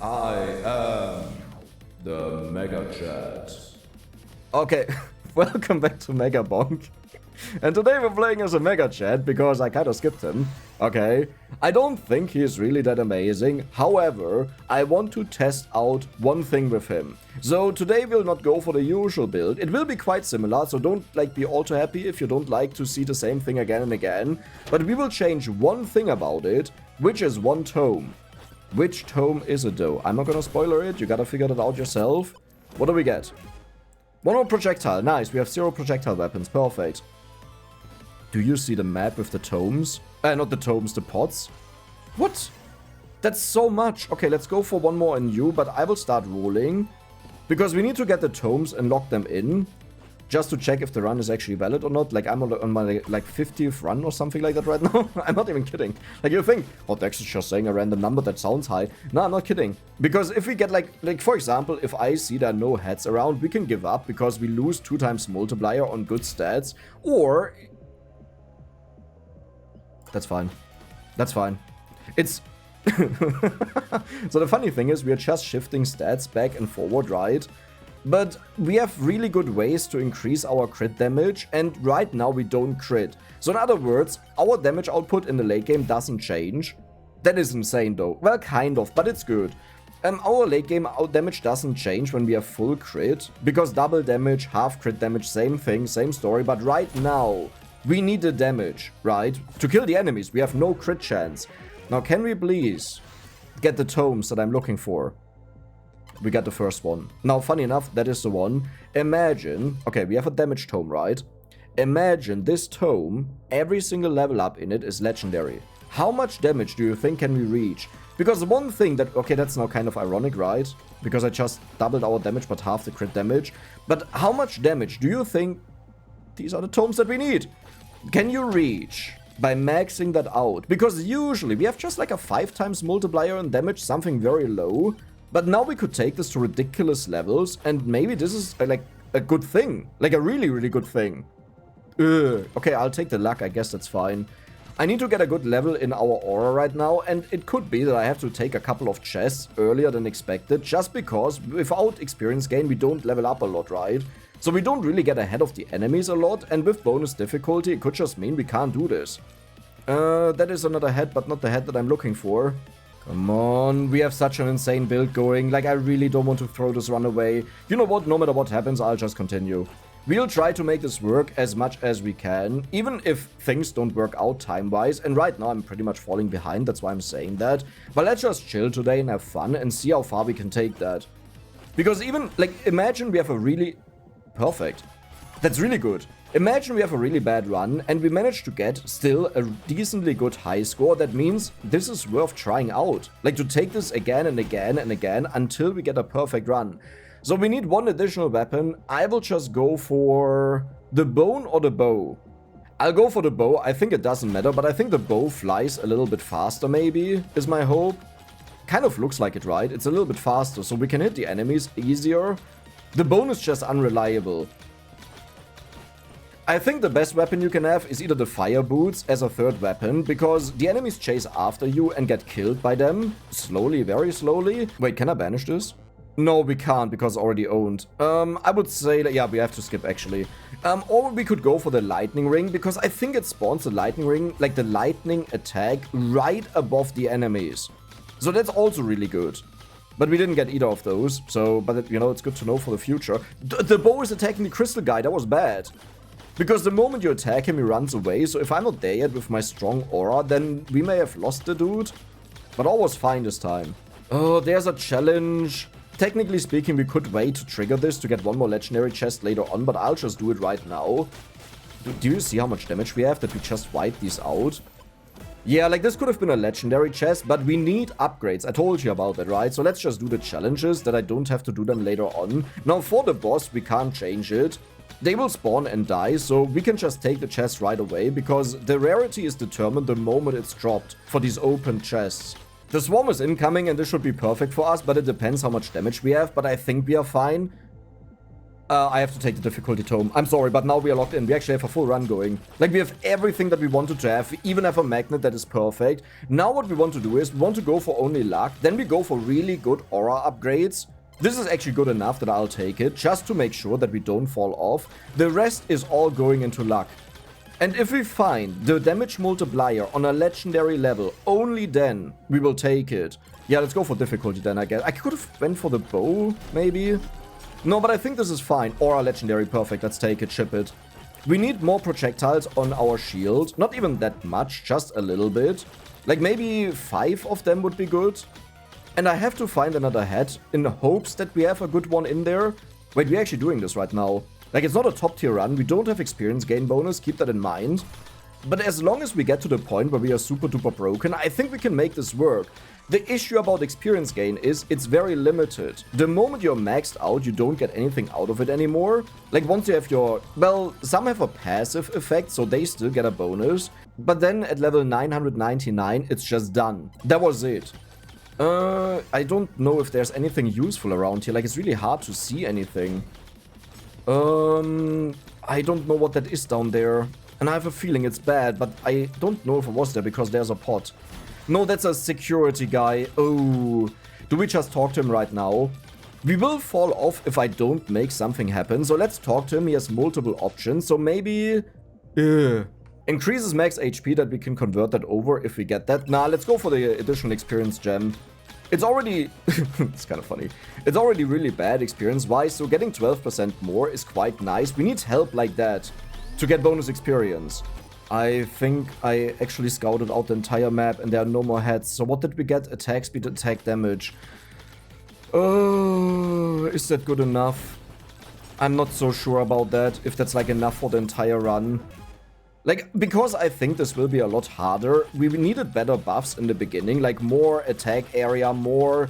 I am the Megachad. Okay, welcome back to Megabonk. And today we're playing as a Megachad because I kinda skipped him. Okay, I don't think he's really that amazing. However, I want to test out one thing with him. So today we'll not go for the usual build. It will be quite similar, so don't be all too happy if you don't like to see the same thing again and again. But we will change one thing about it, which is one tome. Which tome is it though? I'm not gonna spoiler it, you gotta figure that out yourself. What do we get? One more projectile, nice, we have 0 projectile weapons, perfect. Do you see the map with the tomes? Not the tomes, the pots. What? That's so much. Okay, let's go for one more in you, but I will start rolling. Because we need to get the tomes and lock them in. Just to check if the run is actually valid or not. Like, I'm on my, 50th run or something like that right now. I'm not even kidding. Like, you think, oh, Dex is just saying a random number that sounds high. No, I'm not kidding. Because if we get, like for example, if I see there are no heads around, we can give up because we lose 2 times multiplier on good stats. Or... That's fine. That's fine. It's... So the funny thing is, we are just shifting stats back and forward, right? But we have really good ways to increase our crit damage, and right now we don't crit. So in other words, our damage output in the late game doesn't change. That is insane though. Well, kind of, but it's good. Our late game damage doesn't change when we have full crit, because double damage, half crit damage, same thing, same story, but right now, we need the damage, right? To kill the enemies, we have no crit chance. Now, can we please get the tomes that I'm looking for? We got the first one. Now, funny enough, that is the one. Imagine... Okay, we have a damage tome, right? Imagine this tome, every single level up in it is legendary. How much damage do you think can we reach? Because one thing that... Okay, that's now kind of ironic, right? Because I just doubled our damage, but half the crit damage. But how much damage do you think these are the tomes that we need? Can you reach by maxing that out? Because usually we have just like a 5 times multiplier on damage, something very low. But now we could take this to ridiculous levels, and maybe this is like a good thing. Like a really, really good thing. Okay, I'll take the luck, I guess that's fine. I need to get a good level in our aura right now, and it could be that I have to take a couple of chests earlier than expected, just because without experience gain we don't level up a lot, right? So we don't really get ahead of the enemies a lot, and with bonus difficulty it could just mean we can't do this. That is another head, but not the head that I'm looking for. Come on, we have such an insane build going, like I really don't want to throw this run away. You know what, no matter what happens, I'll just continue. We'll try to make this work as much as we can, even if things don't work out time-wise, and right now I'm pretty much falling behind, that's why I'm saying that. But let's just chill today and have fun and see how far we can take that. Because even, imagine we have a really... Perfect. That's really good. Imagine we have a really bad run and we manage to get still a decently good high score. That means this is worth trying out. Like to take this again and again and again until we get a perfect run. So we need one additional weapon. I will just go for the bone or the bow. I'll go for the bow. I think it doesn't matter, but I think the bow flies a little bit faster maybe, is my hope. Kind of looks like it, right? It's a little bit faster, so we can hit the enemies easier. The bone is just unreliable. I think the best weapon you can have is either the fire boots as a third weapon, because the enemies chase after you and get killed by them. Slowly, very slowly. Wait, can I banish this? No, we can't, because already owned. I would say that, yeah, we have to skip actually. Or we could go for the lightning ring, because I think it spawns the lightning ring, like the lightning attack, right above the enemies. So that's also really good. But we didn't get either of those, so, but you know, it's good to know for the future. The bow is attacking the crystal guy, that was bad. Because the moment you attack him, he runs away, so if I'm not there yet with my strong aura, then we may have lost the dude. But all was fine this time. Oh, there's a challenge. Technically speaking, we could wait to trigger this to get one more legendary chest later on, but I'll just do it right now. Do you see how much damage we have that we just wiped these out? Yeah, like this could have been a legendary chest, but we need upgrades. I told you about that, right? So let's just do the challenges that I don't have to do them later on. Now for the boss, we can't change it. They will spawn and die, so we can just take the chest right away, because the rarity is determined the moment it's dropped for these open chests. The swarm is incoming and this should be perfect for us, but it depends how much damage we have, but I think we are fine. I have to take the difficulty tome. I'm sorry, but now we are locked in. We actually have a full run going. Like, we have everything that we wanted to have. We even have a magnet that is perfect. Now what we want to do is, we want to go for only luck. Then we go for really good aura upgrades. This is actually good enough that I'll take it, just to make sure that we don't fall off. The rest is all going into luck. And if we find the damage multiplier on a legendary level, only then we will take it. Yeah, let's go for difficulty then, I guess. I could have went for the bow, maybe. No, but I think this is fine. Aura legendary, perfect. Let's take it, ship it. We need more projectiles on our shield. Not even that much, just a little bit. Like maybe 5 of them would be good. And I have to find another head in hopes that we have a good one in there. Wait, we're actually doing this right now. Like, it's not a top tier run. We don't have experience gain bonus. Keep that in mind. But as long as we get to the point where we are super duper broken, I think we can make this work. The issue about experience gain is it's very limited. The moment you're maxed out, you don't get anything out of it anymore. Like, once you have your... Well, some have a passive effect, so they still get a bonus. But then at level 999, it's just done. That was it. I don't know if there's anything useful around here. Like, it's really hard to see anything. I don't know what that is down there. And I have a feeling it's bad, but I don't know if it was there because there's a pot. No, that's a security guy. Oh, do we just talk to him right now? We will fall off if I don't make something happen. So let's talk to him. He has multiple options. So maybe... Increases max HP that we can convert that over if we get that. Nah, let's go for the additional experience gem. It's already... it's kind of funny. It's already really bad experience-wise, so getting 12% more is quite nice. We need help like that to get bonus experience. I think I actually scouted out the entire map and there are no more heads. So what did we get? Attack speed, attack damage. Oh, is that good enough? I'm not so sure about that, if that's like enough for the entire run. Like, because I think this will be a lot harder, we needed better buffs in the beginning, like more attack area, more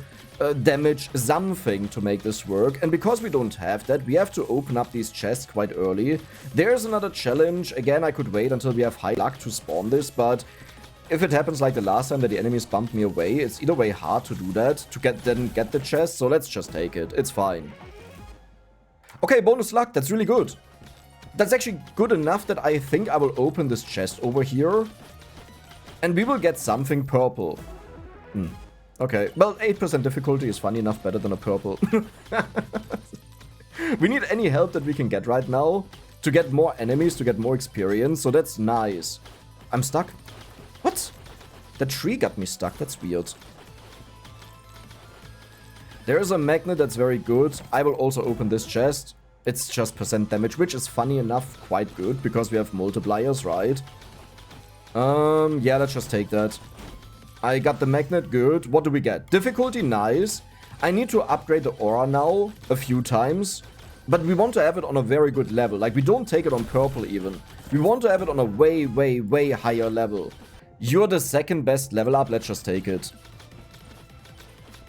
damage, something to make this work. And because we don't have that, we have to open up these chests quite early. There's another challenge. Again, I could wait until we have high luck to spawn this, but if it happens like the last time that the enemies bumped me away, it's either way hard to do that, to get the chest, so let's just take it. It's fine. Okay, bonus luck, that's really good. That's actually good enough that I think I will open this chest over here. And we will get something purple. Okay, well, 8% difficulty is funny enough better than a purple. We need any help that we can get right now to get more enemies, to get more experience, so that's nice. I'm stuck. What? The tree got me stuck, that's weird. There is a magnet that's very good. I will also open this chest. It's just percent damage, which is funny enough quite good, because we have multipliers, right? Yeah, let's just take that. I got the magnet, good. What do we get? Difficulty, nice. I need to upgrade the aura now a few times. But we want to have it on a very good level. Like, we don't take it on purple even. We want to have it on a way, way, way higher level. You're the second best level up, let's just take it.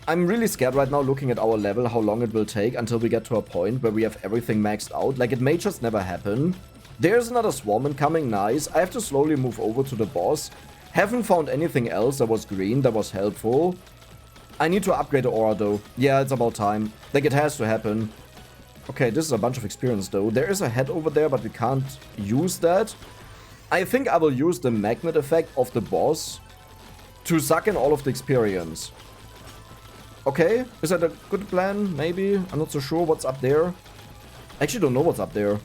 I'm really scared right now looking at our level, how long it will take until we get to a point where we have everything maxed out. Like, it may just never happen. There's another swarm incoming, nice. I have to slowly move over to the boss. Haven't found anything else that was green, that was helpful. I need to upgrade the aura though. Yeah, it's about time. Like, it has to happen. Okay, this is a bunch of experience though. There is a head over there, but we can't use that. I think I will use the magnet effect of the boss to suck in all of the experience. Okay, is that a good plan? Maybe? I'm not so sure what's up there. I actually don't know what's up there.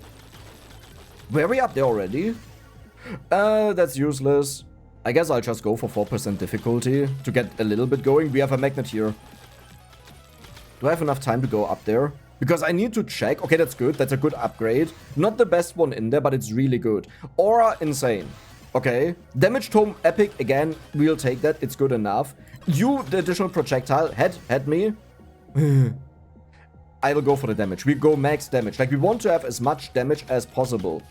Were we up there already? That's useless. I guess I'll just go for 4% difficulty to get a little bit going. We have a magnet here. Do I have enough time to go up there? Because I need to check. Okay, that's good. That's a good upgrade. Not the best one in there, but it's really good. Aura, insane. Okay. Damage tome, epic. Again, we'll take that. It's good enough. You, the additional projectile, head me. I will go for the damage. We go max damage. Like, we want to have as much damage as possible.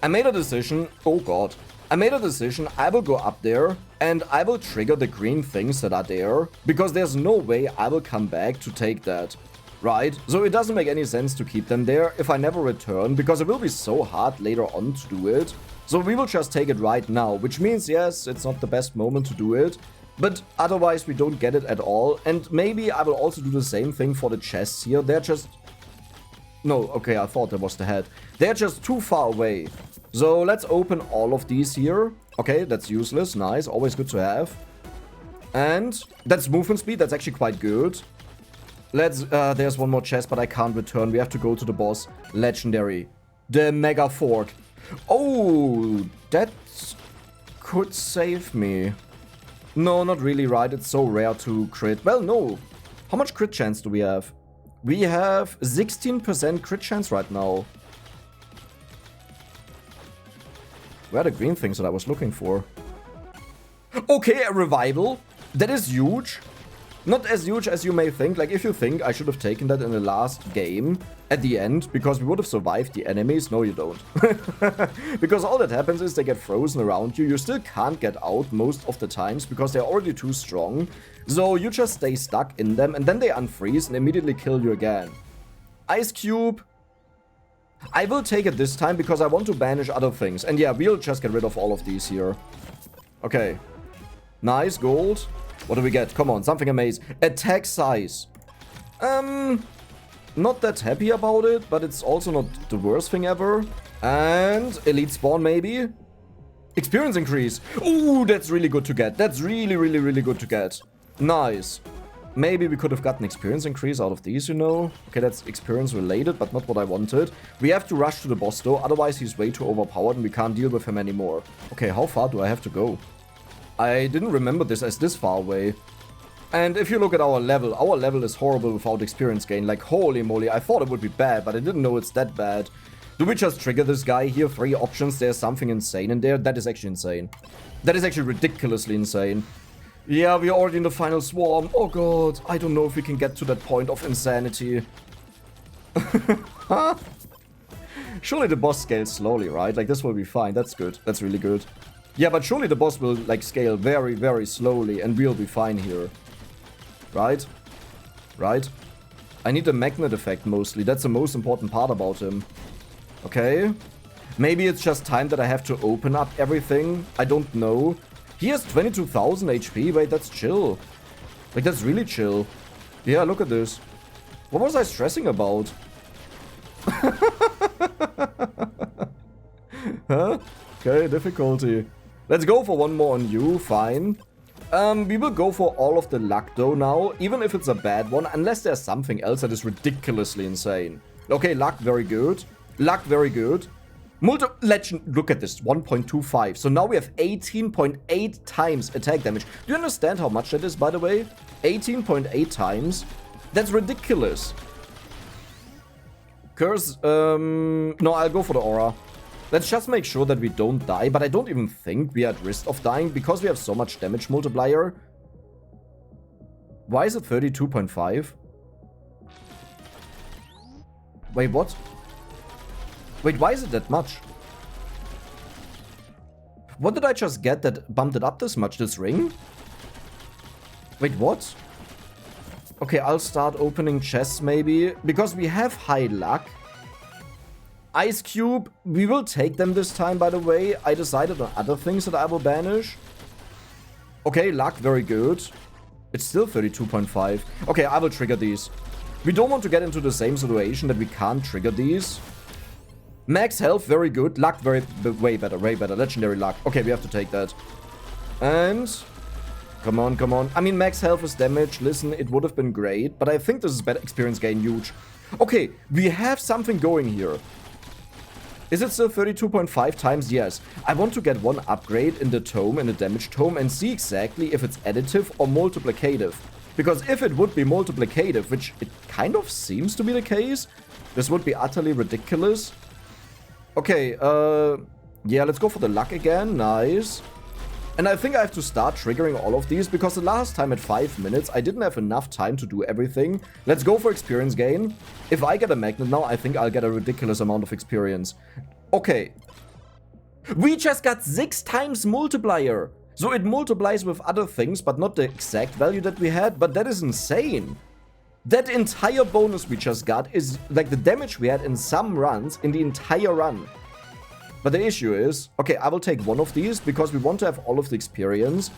I made a decision. Oh, God. I made a decision. I will go up there and I will trigger the green things that are there. Because there's no way I will come back to take that. Right? So it doesn't make any sense to keep them there if I never return. Because it will be so hard later on to do it. So we will just take it right now. Which means, yes, it's not the best moment to do it. But otherwise we don't get it at all. And maybe I will also do the same thing for the chests here. They're just... No, okay, I thought that was the head. They're just too far away. So let's open all of these here. Okay, that's useless. Nice. Always good to have. And that's movement speed. That's actually quite good. Let's... there's one more chest, but I can't return. We have to go to the boss. Legendary. The Mega Fork. Oh, that could save me. No, not really, right? It's so rare to crit. Well, no. How much crit chance do we have? We have 16% crit chance right now. Where are the green things that I was looking for? Okay, a revival. That is huge. Not as huge as you may think. Like, if you think I should have taken that in the last game at the end, because we would have survived the enemies. No, you don't. Because all that happens is they get frozen around you. You still can't get out most of the times because they're already too strong. So you just stay stuck in them, and then they unfreeze and immediately kill you again. Ice Cube. I will take it this time because I want to banish other things. And yeah, we'll just get rid of all of these here. Okay. Nice, gold. What do we get? Come on, something amazing. Attack size. Not that happy about it, but it's also not the worst thing ever. And elite spawn maybe. Experience increase. Ooh, that's really good to get. That's really, really, really good to get. Nice. Maybe we could have gotten experience increase out of these, you know. Okay, that's experience related, but not what I wanted. We have to rush to the boss though, otherwise he's way too overpowered and we can't deal with him anymore. Okay, how far do I have to go? I didn't remember this as this far away. And if you look at our level is horrible without experience gain. Like, holy moly, I thought it would be bad, but I didn't know it's that bad. Do we just trigger this guy here? 3 options, there's something insane in there. That is actually insane. That is actually ridiculously insane. Yeah, we are already in the final swarm. Oh god, I don't know if we can get to that point of insanity. Huh? Surely the boss scales slowly, right? Like, this will be fine. That's good. That's really good. Yeah, but surely the boss will, like, scale very, very slowly and we'll be fine here. Right? Right? I need the magnet effect mostly. That's the most important part about him. Okay. Maybe it's just time that I have to open up everything. I don't know. He has 22,000 HP. Wait, that's chill. Like, that's really chill. Yeah, look at this. What was I stressing about? Huh? Okay, difficulty. Let's go for one more on you. Fine. We will go for all of the luck though now, even if it's a bad one, unless there's something else that is ridiculously insane. Okay, luck, very good. Luck, very good. Legend, look at this, 1.25. So now we have 18.8 times attack damage. Do you understand how much that is, by the way? 18.8 times. That's ridiculous. Curse, no, I'll go for the aura. Let's just make sure that we don't die, but I don't even think we are at risk of dying because we have so much damage multiplier. Why is it 32.5? Wait, what? Wait, why is it that much? What did I just get that bumped it up this much? This ring? Wait, what? Okay, I'll start opening chests maybe, because we have high luck. Ice Cube, we will take them this time, by the way. I decided on other things that I will banish. Okay, luck, very good. It's still 32.5. Okay, I will trigger these. We don't want to get into the same situation that we can't trigger these. Max health, very good. Luck, way better, way better. Legendary luck. Okay, we have to take that. And... come on, come on. I mean, max health is damage. Listen, it would have been great, but I think this is better experience gain, huge. Okay, we have something going here. Is it still 32.5 times? Yes. I want to get one upgrade in the tome, in the damage tome, and see exactly if it's additive or multiplicative. Because if it would be multiplicative, which it kind of seems to be the case, this would be utterly ridiculous. Okay, yeah, let's go for the luck again. Nice. And I think I have to start triggering all of these, because the last time at 5 minutes, I didn't have enough time to do everything. Let's go for experience gain. If I get a magnet now, I think I'll get a ridiculous amount of experience. Okay. We just got 6 times multiplier. So it multiplies with other things, but not the exact value that we had. But that is insane. That entire bonus we just got is like the damage we had in some runs in the entire run. But the issue is, okay, I will take one of these because we want to have all of the experience.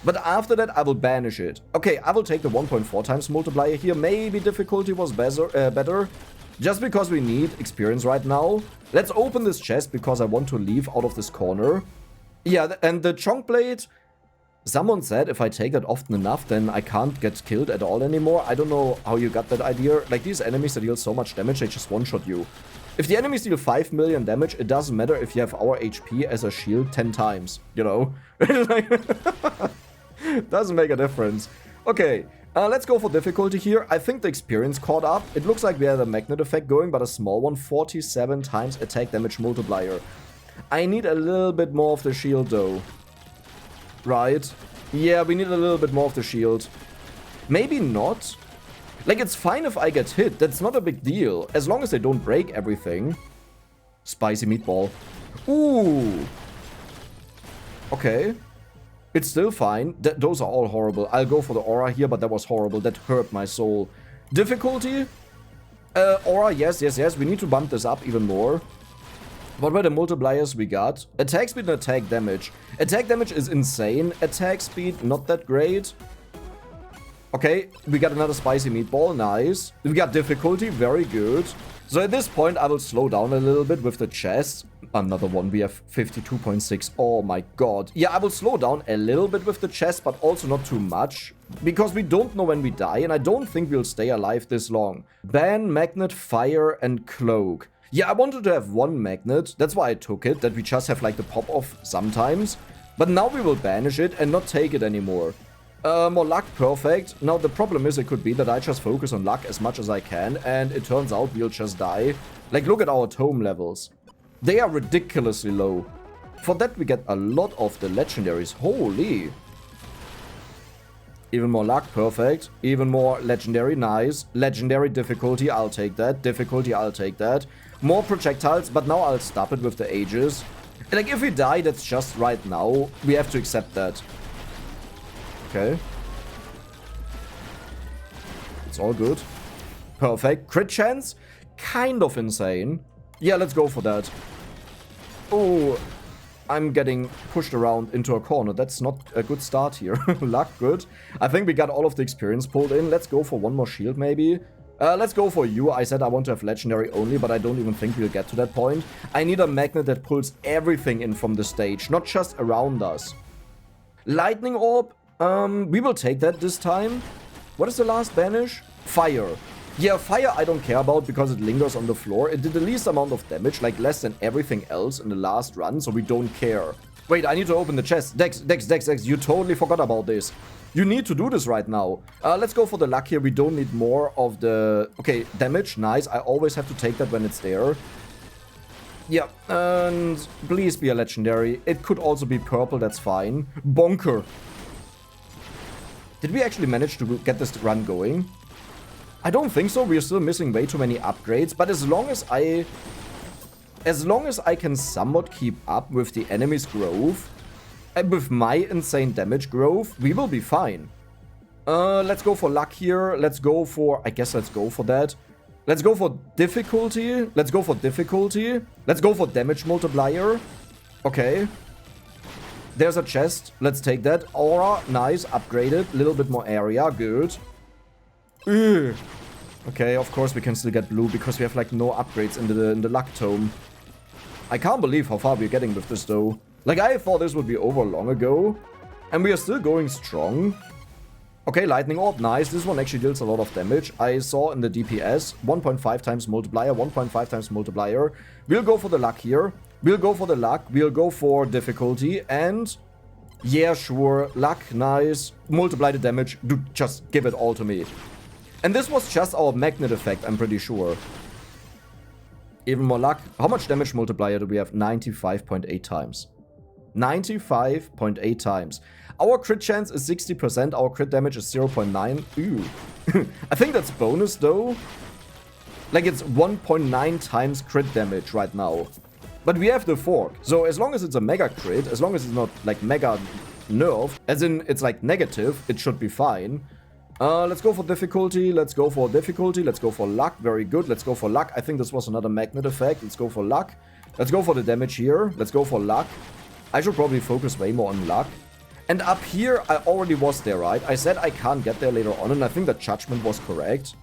But after that, I will banish it. Okay, I will take the 1.4 times multiplier here. Maybe difficulty was better. Just because we need experience right now. Let's open this chest because I want to leave out of this corner. Yeah, and the chunk blade, someone said if I take that often enough, then I can't get killed at all anymore. I don't know how you got that idea. Like, these enemies that deal so much damage, they just one-shot you. If the enemies deal 5 million damage, it doesn't matter if you have our HP as a shield 10 times, you know? Doesn't make a difference. Okay, let's go for difficulty here. I think the experience caught up. It looks like we had a magnet effect going, but a small one. 47 times attack damage multiplier. I need a little bit more of the shield, though. Right? Yeah, we need a little bit more of the shield. Maybe not. Like, it's fine if I get hit. That's not a big deal. As long as they don't break everything. Spicy meatball. Ooh. Okay. It's still fine. Those are all horrible. I'll go for the aura here, but that was horrible. That hurt my soul. Difficulty? Aura, yes. We need to bump this up even more. What were the multipliers we got? Attack speed and attack damage. Attack damage is insane. Attack speed, not that great. Okay, we got another spicy meatball, nice. We got difficulty, very good. So at this point, I will slow down a little bit with the chest. Another one, we have 52.6, oh my god. Yeah, I will slow down a little bit with the chest, but also not too much. Because we don't know when we die, and I don't think we'll stay alive this long. Ban, magnet, fire, and cloak. Yeah, I wanted to have one magnet, that's why I took it, that we just have like the pop-off sometimes. But now we will banish it and not take it anymore. More luck, perfect. Now the problem is it could be that I just focus on luck as much as I can, and it turns out we'll just die. Like, look at our tome levels. They are ridiculously low. For that we get a lot of the legendaries, holy. Even more luck, perfect. Even more legendary, nice. Legendary difficulty, I'll take that. Difficulty, I'll take that. More projectiles, but now I'll stop it with the ages. Like, if we die, that's just right now. We have to accept that. Okay. It's all good. Perfect. Crit chance? Kind of insane. Yeah, let's go for that. Oh, I'm getting pushed around into a corner. That's not a good start here. Luck, good. I think we got all of the experience pulled in. Let's go for one more shield, maybe. Let's go for you. I said I want to have legendary only, but I don't even think we'll get to that point. I need a magnet that pulls everything in from the stage, not just around us. Lightning orb? We will take that this time. What is the last banish? Fire. Yeah, fire I don't care about because it lingers on the floor. It did the least amount of damage, like less than everything else in the last run, so we don't care. Wait, I need to open the chest. Dex, you totally forgot about this. You need to do this right now. Let's go for the luck here. We don't need more of the... Okay, damage, nice. I always have to take that when it's there. Yeah, and please be a legendary. It could also be purple, that's fine. Bonker. Did we actually manage to get this run going? I don't think so. We're still missing way too many upgrades. But as long as I can somewhat keep up with the enemy's growth and with my insane damage growth, we will be fine. Let's go for luck here. Let's go for... I guess let's go for that. Let's go for difficulty. Let's go for difficulty. Let's go for damage multiplier. Okay. There's a chest. Let's take that. Aura, nice. Upgraded. A little bit more area. Good. Ugh. Okay, of course we can still get blue because we have like no upgrades in the luck tome. I can't believe how far we're getting with this though. Like, I thought this would be over long ago. And we are still going strong. Okay, lightning orb, nice. This one actually deals a lot of damage. I saw in the DPS 1.5 times multiplier, 1.5 times multiplier. We'll go for the luck here. We'll go for the luck. We'll go for difficulty. And yeah, sure. Luck, nice. Multiply the damage. Just give it all to me. And this was just our magnet effect, I'm pretty sure. Even more luck. How much damage multiplier do we have? 95.8 times. 95.8 times. Our crit chance is 60%. Our crit damage is 0.9. Ooh. I think that's bonus though. Like, it's 1.9 times crit damage right now. But we have the fork. So as long as it's a mega crit, as long as it's not like mega nerf, as in it's like negative, it should be fine. Let's go for difficulty. Let's go for difficulty. Let's go for luck. Very good. Let's go for luck. I think this was another magnet effect. Let's go for luck. Let's go for the damage here. Let's go for luck. I should probably focus way more on luck. And up here, I already was there, right? I said I can't get there later on, and I think the judgment was correct.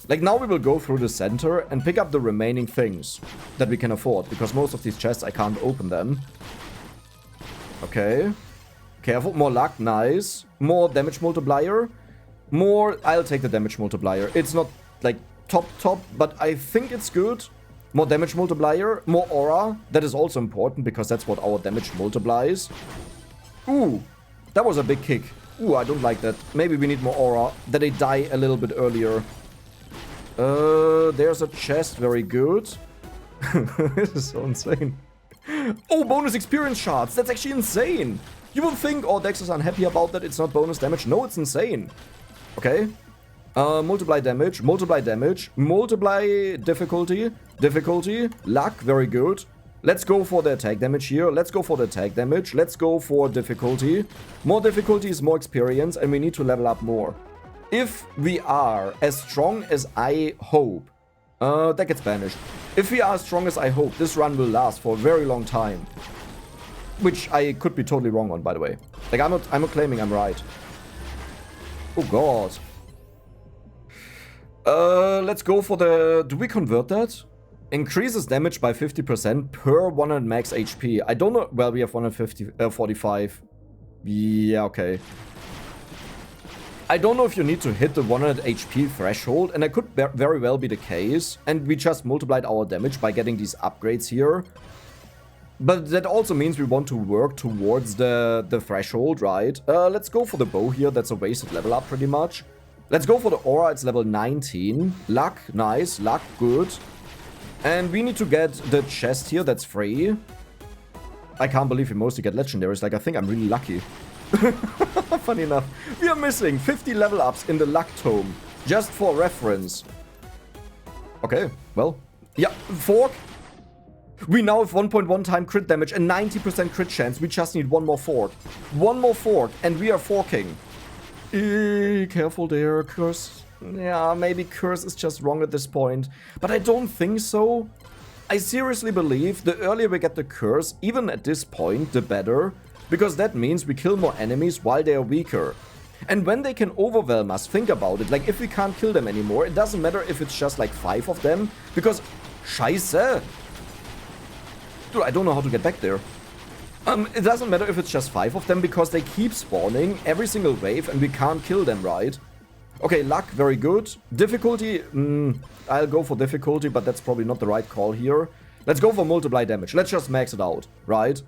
Like, now we will go through the center and pick up the remaining things that we can afford, because most of these chests, I can't open them. Okay. Careful. More luck. Nice. More damage multiplier. More... I'll take the damage multiplier. It's not, like, top, but I think it's good. More damage multiplier. More aura. That is also important, because that's what our damage multiplies. Ooh. That was a big kick. Ooh, I don't like that. Maybe we need more aura. That they die a little bit earlier. There's a chest. Very good. This is so insane. Oh, bonus experience shards. That's actually insane. You will think, oh, Dex is unhappy about that. It's not bonus damage. No, it's insane. Okay. Multiply damage. Multiply damage. Multiply difficulty. Difficulty. Luck. Very good. Let's go for the attack damage here. Let's go for the attack damage. Let's go for difficulty. More difficulty is more experience, and we need to level up more. If we are as strong as I hope, that gets banished. If we are as strong as I hope, this run will last for a very long time. Which I could be totally wrong on, by the way. Like, I'm not claiming I'm right. Oh god. Let's go for the... Do we convert that? Increases damage by 50% per 100 max HP. I don't know... Well, we have 145. Yeah, okay. I don't know if you need to hit the 100 HP threshold, and that could very well be the case. And we just multiplied our damage by getting these upgrades here. But that also means we want to work towards the threshold, right? Let's go for the bow here. That's a wasted level up pretty much. Let's go for the aura. It's level 19. Luck, nice. Luck, good. And we need to get the chest here. That's free. I can't believe we mostly get legendaries. Like, I think I'm really lucky. Funny enough, we are missing 50 level ups in the luck tome. Just for reference. Okay, well. Yeah, fork. We now have 1.1 time crit damage and 90% crit chance. We just need one more fork. One more fork, and we are forking. Careful there, curse. Yeah, maybe curse is just wrong at this point. But I don't think so. I seriously believe the earlier we get the curse, even at this point, the better. Because that means we kill more enemies while they are weaker. And when they can overwhelm us, think about it. Like, if we can't kill them anymore, it doesn't matter if it's just like 5 of them. Because, scheiße. Dude, I don't know how to get back there. It doesn't matter if it's just 5 of them, because they keep spawning every single wave and we can't kill them, right? Okay, luck, very good. Difficulty, I'll go for difficulty, but that's probably not the right call here. Let's go for multiply damage. Let's just max it out, right?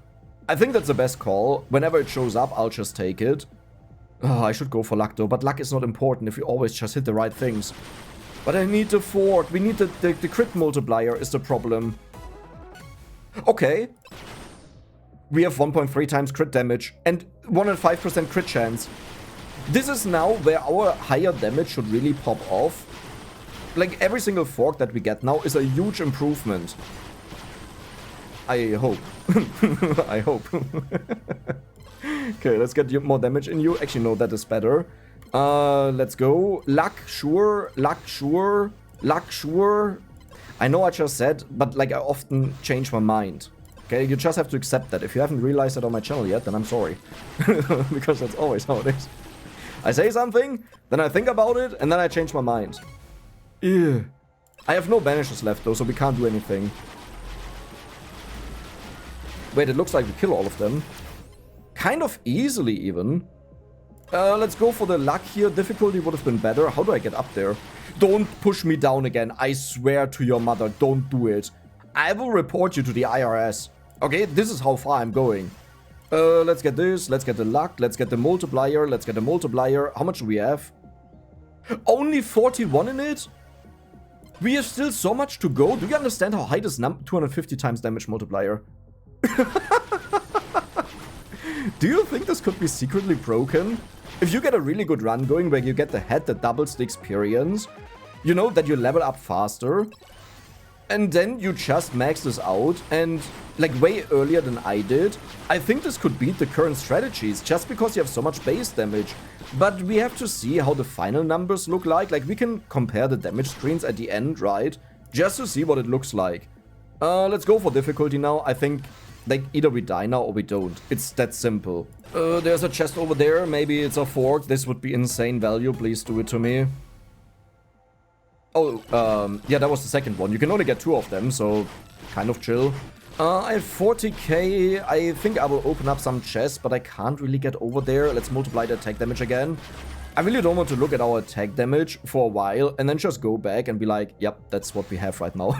I think that's the best call. Whenever it shows up, I'll just take it. Oh, I should go for luck though, but luck is not important if you always just hit the right things. But I need the fork. We need the crit multiplier is the problem. Okay. We have 1.3 times crit damage and 105% crit chance. This is now where our higher damage should really pop off. Like, every single fork that we get now is a huge improvement. I hope. I hope. Okay, let's get more damage in you. Actually, no, that is better. Let's go. Luck, sure. Luck, sure. Luck, sure. I know I just said, but like I often change my mind. Okay, you just have to accept that. If you haven't realized that on my channel yet, then I'm sorry. Because that's always how it is. I say something, then I think about it, and then I change my mind. Ew. I have no banishes left though, so we can't do anything. Wait, it looks like we kill all of them. Kind of easily, even. Let's go for the luck here. Difficulty would have been better. How do I get up there? Don't push me down again. I swear to your mother, don't do it. I will report you to the IRS. Okay, this is how far I'm going. Let's get this. Let's get the luck. Let's get the multiplier. Let's get the multiplier. How much do we have? Only 41 in it? We have still so much to go. Do you understand how high this 250 times damage multiplier? Do you think this could be secretly broken? If you get a really good run going where you get the head that doubles the experience, you know that you level up faster, and then you just max this out, and like way earlier than I did, I think this could beat the current strategies just because you have so much base damage. But we have to see how the final numbers look like. Like, we can compare the damage screens at the end, right? Just to see what it looks like. Let's go for difficulty now. I think, like, either we die now or we don't. It's that simple. There's a chest over there. Maybe it's a fork. This would be insane value. Please do it to me. Oh, yeah, that was the second one. You can only get 2 of them, so kind of chill. I have 40k. I think I will open up some chests, but I can't really get over there. Let's multiply the attack damage again. I really don't want to look at our attack damage for a while and then just go back and be like, yep, that's what we have right now.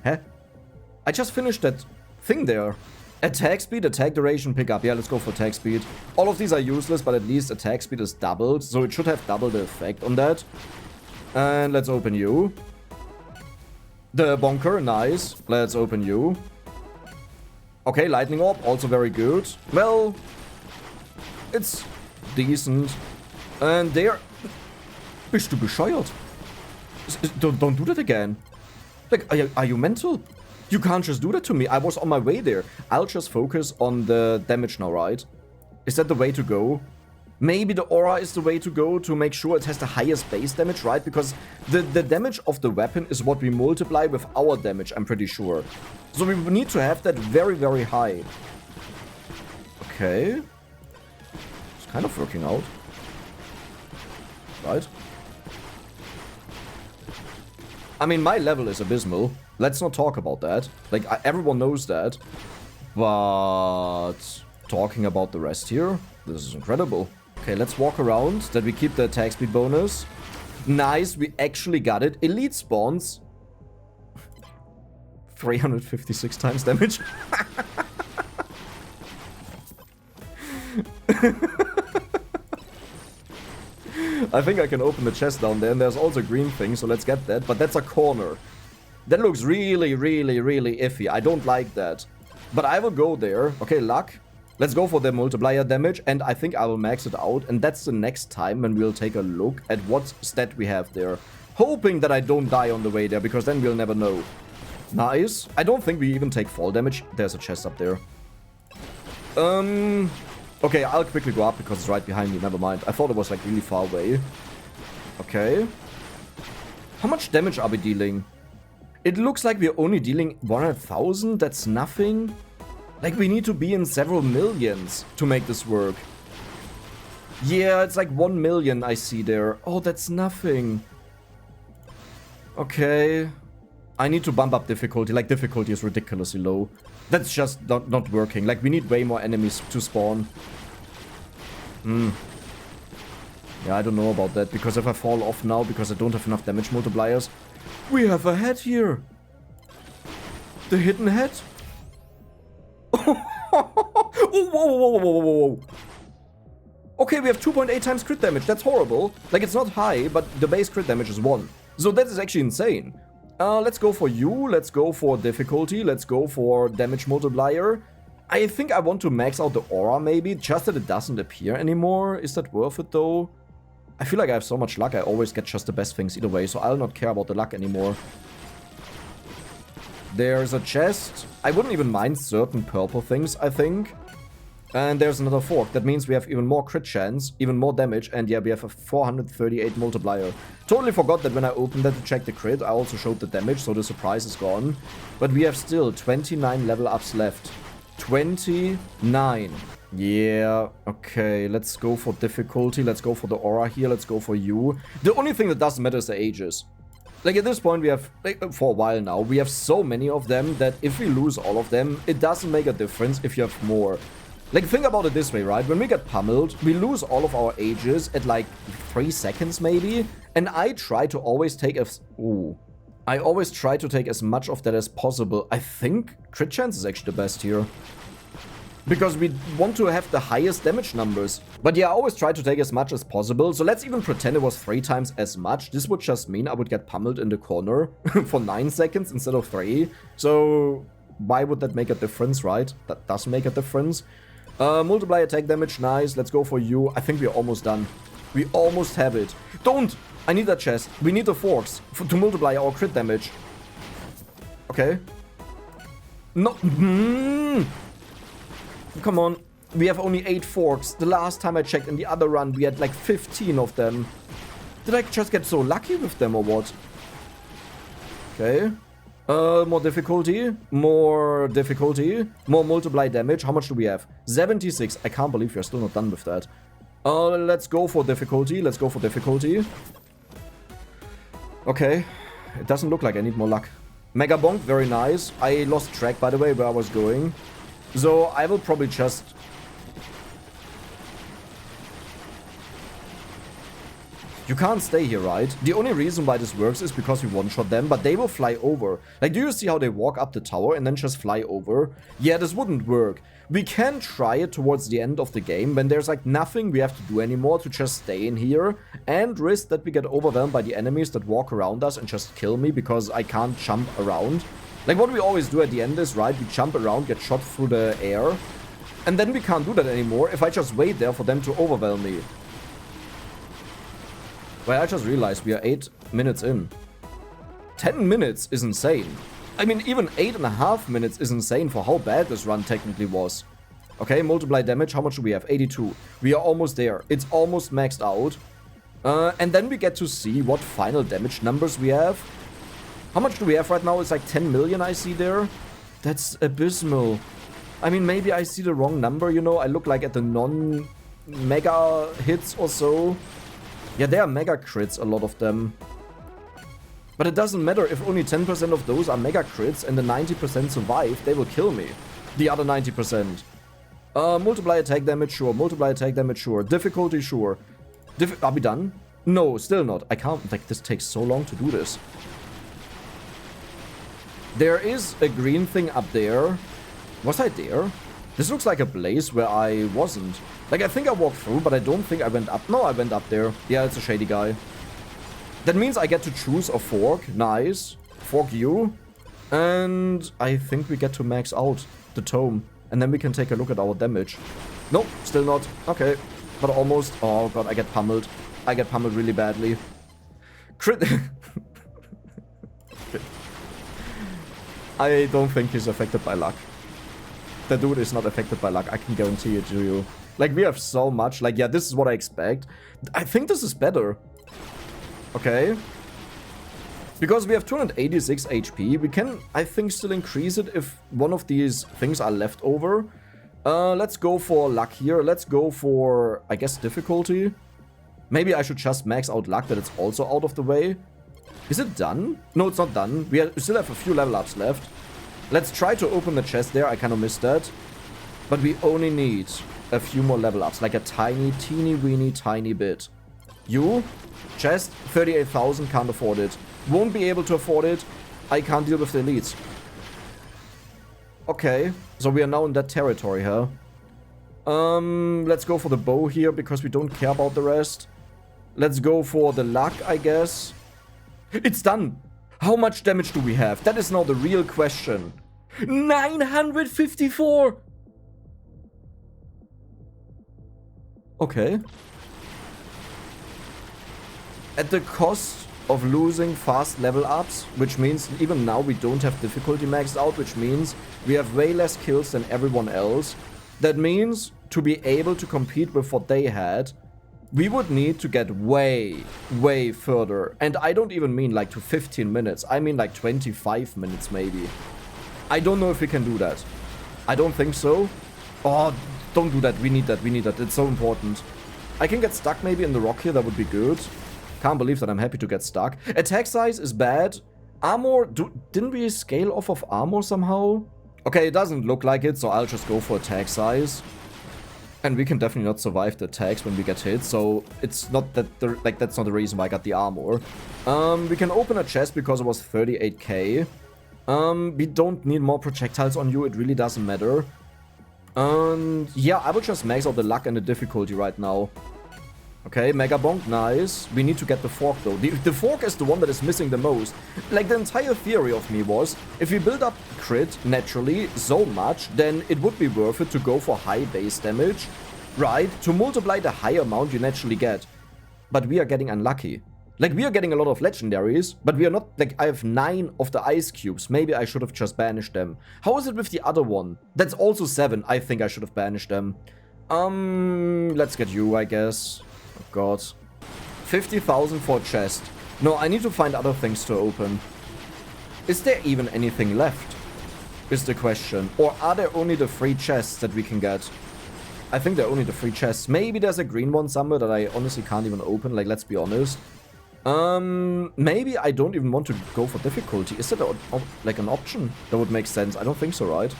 Huh? I just finished that thing there. Attack speed, attack duration, pickup. Yeah, let's go for attack speed. All of these are useless, but at least attack speed is doubled, so it should have double the effect on that. And let's open you. The bonker, nice. Let's open you. Okay, lightning orb, also very good. Well, it's decent. And there... Bist du bescheuert? Don't do that again. Like, are you mental? You can't just do that to me. I was on my way there. I'll just focus on the damage now, right? Is that the way to go? Maybe the aura is the way to go to make sure it has the highest base damage, right? Because the damage of the weapon is what we multiply with our damage, I'm pretty sure. So we need to have that very, very high. Okay. It's kind of working out. Right? I mean, my level is abysmal. Let's not talk about that. Like, everyone knows that. But talking about the rest here, this is incredible. Okay, let's walk around, that we keep the attack speed bonus. Nice, we actually got it. Elite spawns. 356 times damage. I think I can open the chest down there, and there's also a green thing, so let's get that. But that's a corner. That looks really, really, really iffy. I don't like that. But I will go there. Okay, luck. Let's go for the multiplier damage, and I think I will max it out. And that's the next time when we'll take a look at what stat we have there. Hoping that I don't die on the way there, because then we'll never know. Nice. I don't think we even take fall damage. There's a chest up there. Okay, I'll quickly go up because it's right behind me. Never mind. I thought it was like really far away. Okay. How much damage are we dealing? It looks like we're only dealing 100,000. That's nothing. Like, we need to be in several millions to make this work. Yeah, it's like 1 million I see there. Oh, that's nothing. Okay. I need to bump up difficulty. Like, difficulty is ridiculously low. That's just not working. Like, we need way more enemies to spawn. Yeah, I don't know about that. Because if I fall off now because I don't have enough damage multipliers... We have a head here. The hidden head. Oh, whoa. Okay, we have 2.8 times crit damage. That's horrible. Like, it's not high, but the base crit damage is 1. So that is actually insane. Let's go for you. Let's go for difficulty. Let's go for damage multiplier. I think I want to max out the aura, maybe. Just that it doesn't appear anymore. Is that worth it, though? I feel like I have so much luck. I always get just the best things either way. So I'll not care about the luck anymore. There's a chest. I wouldn't even mind certain purple things, I think. And there's another fork. That means we have even more crit chance, even more damage, and yeah, we have a 438 multiplier. Totally forgot that when I opened that to check the crit, I also showed the damage, so the surprise is gone. But we have still 29 level ups left. 29. Yeah, okay, let's go for difficulty. Let's go for the aura here. Let's go for you. The only thing that doesn't matter is the ages. Like, at this point, we have, like, for a while now, we have so many of them that if we lose all of them, it doesn't make a difference if you have more. Like, think about it this way, right? When we get pummeled, we lose all of our ages at, like, 3 seconds, maybe. And I try to always take I always try to take as much of that as possible. I think crit chance is actually the best here. Because we want to have the highest damage numbers. But yeah, I always try to take as much as possible. So let's even pretend it was 3 times as much. This would just mean I would get pummeled in the corner for 9 seconds instead of 3. So why would that make a difference, right? That does make a difference. Multiply attack damage, nice. Let's go for you. I think we're almost done. We almost have it. Don't! I need that chest. We need the forks to multiply our crit damage. Okay. No. Come on. We have only 8 forks. The last time I checked in the other run, we had like 15 of them. Did I just get so lucky with them or what? Okay. More difficulty. More difficulty. More multiply damage. How much do we have? 76. I can't believe we're still not done with that. Let's go for difficulty. Let's go for difficulty. Okay. It doesn't look like I need more luck. Megabonk, very nice. I lost track, by the way, where I was going. So I will probably just... You can't stay here, right? The only reason why this works is because we one-shot them, but they will fly over. Like, do you see how they walk up the tower and then just fly over? Yeah, this wouldn't work. We can try it towards the end of the game when there's like nothing we have to do anymore to just stay in here and risk that we get overwhelmed by the enemies that walk around us and just kill me because I can't jump around. Like what we always do at the end is, right, we jump around, get shot through the air, and then we can't do that anymore if I just wait there for them to overwhelm me. Well, I just realized we are 8 minutes in. 10 minutes is insane. I mean, even 8.5 minutes is insane for how bad this run technically was. Okay, multiply damage. How much do we have? 82. We are almost there. It's almost maxed out. And then we get to see what final damage numbers we have. How much do we have right now? It's like 10 million I see there. That's abysmal. I mean, maybe I see the wrong number, you know. I look like at the non-mega hits or so. Yeah, they are mega crits, a lot of them. But it doesn't matter if only 10% of those are mega crits and the 90% survive, they will kill me. The other 90%. Multiply attack damage, sure. Multiply attack damage, sure. Difficulty, sure. Are we done? No, still not. I can't. Like, this takes so long to do this. There is a green thing up there. Was I there? This looks like a place where I wasn't. Like, I think I walked through, but I don't think I went up. No, I went up there. Yeah, it's a shady guy. That means I get to choose a fork. Nice. Fork you. And I think we get to max out the tome. And then we can take a look at our damage. Nope, still not. Okay, but almost. Oh god, I get pummeled. I get pummeled really badly. Crit. I don't think he's affected by luck. The dude is not affected by luck. I can guarantee it to you. Like, we have so much. Like, yeah, this is what I expect. I think this is better. Okay. Because we have 286 HP, we can, I think, still increase it if one of these things are left over. Let's go for luck here. Let's go for, I guess, difficulty. Maybe I should just max out luck, that it's also out of the way. Is it done? No, it's not done. We still have a few level ups left. Let's try to open the chest there. I kind of missed that. But we only need a few more level ups, like a tiny, teeny, weeny, tiny bit. You? Chest? 38,000, can't afford it. Won't be able to afford it. I can't deal with the elites. Okay, so we are now in that territory, huh? Let's go for the bow here, because we don't care about the rest. Let's go for the luck, I guess. It's done! How much damage do we have? That is now the real question. 954! Okay. At the cost of losing fast level ups, which means even now we don't have difficulty maxed out, which means we have way less kills than everyone else. That means to be able to compete with what they had, we would need to get way, way further. And I don't even mean like to 15 minutes. I mean like 25 minutes maybe. I don't know if we can do that. I don't think so. Oh, don't do that. We need that. We need that. It's so important. I can get stuck maybe in the rock here. That would be good. Can't believe that I'm happy to get stuck. Attack size is bad. Armor, didn't we scale off of armor somehow? Okay, it doesn't look like it, so I'll just go for attack size. And we can definitely not survive the attacks when we get hit, so it's not that, that's not the reason why I got the armor. We can open a chest because it was 38k. We don't need more projectiles on you, it really doesn't matter. Yeah, I will just max out the luck and the difficulty right now. Okay, Megabonk, nice. We need to get the fork though. The fork is the one that is missing the most. Like, the entire theory of me was, if we build up crit naturally so much, then it would be worth it to go for high base damage, right? To multiply the high amount you naturally get. But we are getting unlucky. Like, we are getting a lot of legendaries, but we are not, like, I have 9 of the ice cubes. Maybe I should have just banished them. How is it with the other one? That's also 7. I think I should have banished them. Let's get you, I guess. Oh god. 50,000 for a chest. No, I need to find other things to open. Is there even anything left? Is the question. Or are there only the 3 chests that we can get? I think they're only the 3 chests. Maybe there's a green one somewhere that I honestly can't even open. Like, let's be honest. Maybe I don't even want to go for difficulty. Is that like an option? That would make sense. I don't think so, right?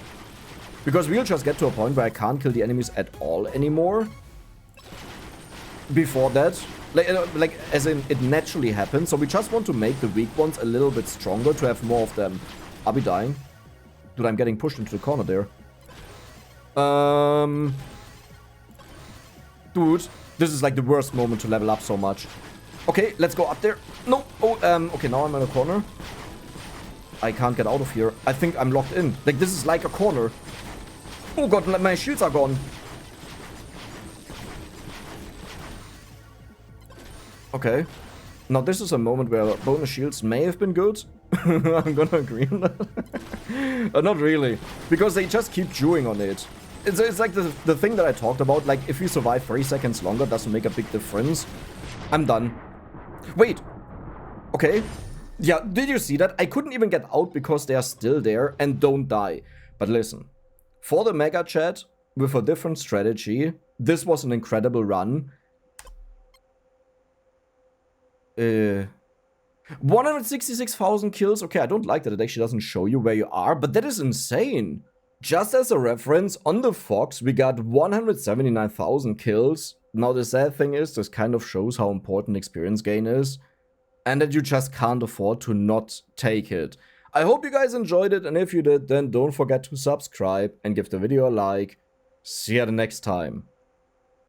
Because we'll just get to a point where I can't kill the enemies at all anymore. Before that, like as in it naturally happens. So we just want to make the weak ones a little bit stronger to have more of them. I'll be dying. Dude, I'm getting pushed into the corner there. Dude, this is like the worst moment to level up so much. Okay, let's go up there. No. Oh, okay, now I'm in a corner. I can't get out of here. I think I'm locked in. Like, this is like a corner. Oh god, my shields are gone. Okay. Now, this is a moment where bonus shields may have been good. I'm gonna agree on that. Not really. Because they just keep chewing on it. It's like the thing that I talked about. Like, if you survive 3 seconds longer, doesn't make a big difference. I'm done. Wait. Okay. Yeah, did you see that? I couldn't even get out because they are still there and don't die. But listen. For the Megachad, with a different strategy, this was an incredible run. 166,000 kills. Okay, I don't like that it actually doesn't show you where you are, but that is insane. Just as a reference, on the Fox, we got 179,000 kills. Now, the sad thing is, this kind of shows how important experience gain is, and that you just can't afford to not take it. I hope you guys enjoyed it, and if you did, then don't forget to subscribe and give the video a like. See you the next time.